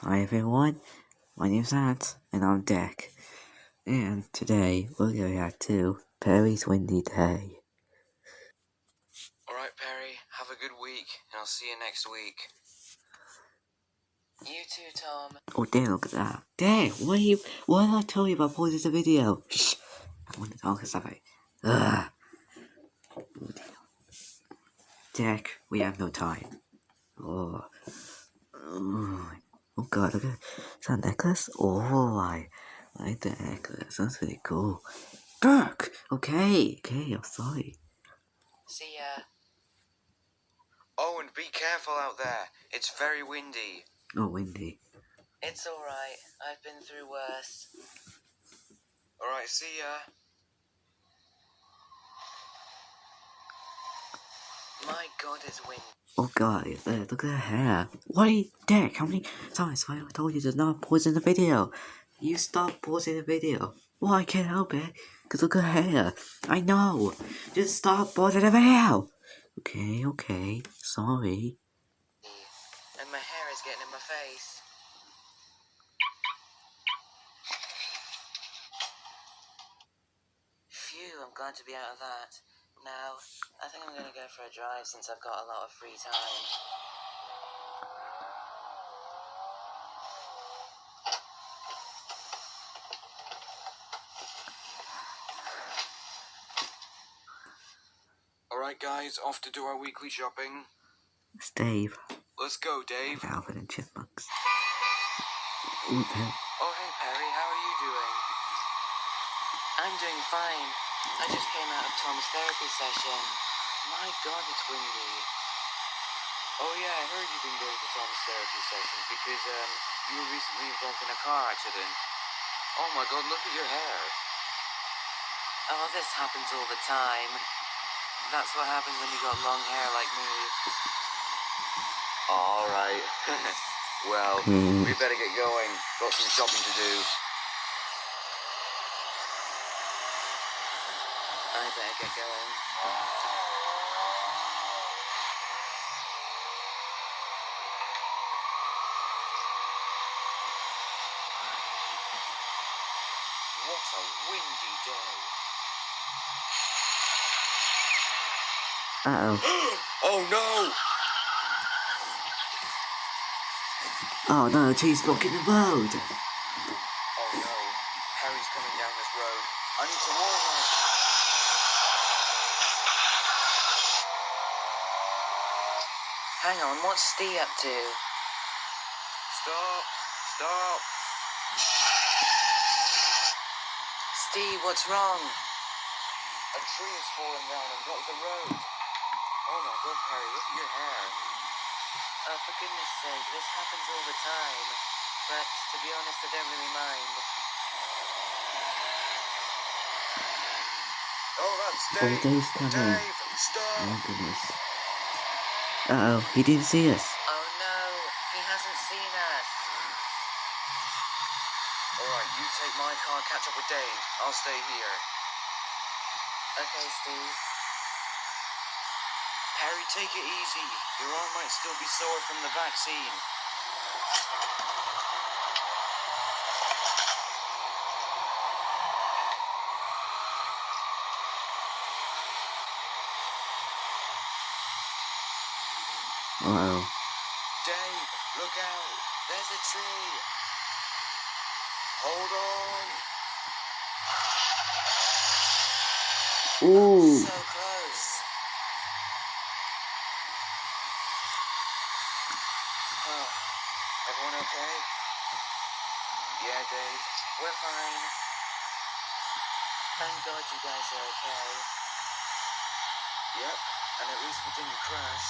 Hi everyone, my name's Ant, and I'm Deck, and today we're going to to Peri's Windy Day. Alright, Peri, have a good week, and I'll see you next week. You too, Tom. Oh damn, look at that. Dad, what did I tell you about pausing the video? Shh, I want to talk about it. Ugh. Oh, Deck, we have no time. Oh god, look at that necklace. Oh, I like the necklace, that's really cool. Burke! Okay, I'm sorry. See ya. Oh, and be careful out there. It's very windy. Oh, windy. It's alright. I've been through worse. Alright, see ya. My god, it's windy. Oh god, look at her hair. Wait, Dick, how many times have I told you to not pause in the video? You stop pausing the video. Well, I can't help it, because look at her hair. I know. Just stop pausing the video. Okay, sorry. And my hair is getting in my face. Phew, I'm glad to be out of that. Now, I think I'm gonna go for a drive since I've got a lot of free time. Alright guys, off to do our weekly shopping. It's Dave. Let's go, Dave. Alvin and Chipmunks. Oh, hey Peri, how are you doing? I'm doing fine. I just came out of Tom's therapy session. My god, it's windy. Oh yeah, I heard you've been going to Tom's therapy sessions because, you were recently involved in a car accident. Oh my god, look at your hair. Oh, this happens all the time. That's what happens when you got long hair like me. Alright. Well, we better get going. Got some shopping to do. I better get going. What a windy day. Oh no! Oh no, tree's blocking the road. Oh no, Harry's coming down this road. I need to warn him. Hang on, what's Steve up to? Stop! Steve, what's wrong? A tree has fallen down and blocked the road. Oh my god, Harry, look at your hair. Oh, for goodness sake, this happens all the time. But, to be honest, I don't really mind. Oh, that's Dave! Oh, Dave's coming. Dave, stop! Oh goodness. He didn't see us. Oh no, he hasn't seen us. Alright, you take my car, catch up with Dave. I'll stay here. Okay, Steve. Harry, take it easy. Your arm might still be sore from the vaccine. Uh-oh. Dave, look out. There's a tree. Hold on. Ooh. So close. Oh, everyone okay? Yeah, Dave, we're fine. Thank God you guys are okay. Yep, and at least we didn't crash.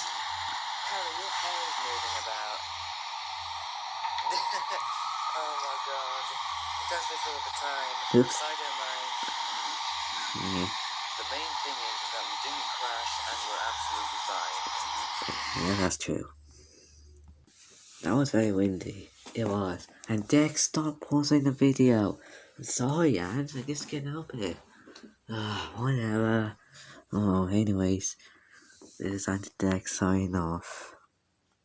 Harry, your hair is moving about. Oh my god. It does this all the time. Oops. I don't mind. The main thing is that we didn't crash and we're absolutely fine. Yeah, that's true. That was very windy. It was. And Dick, stop pausing the video. I'm sorry, Ant. I just can't help it. Whatever. Oh, anyways. This is Ant Deck signing off.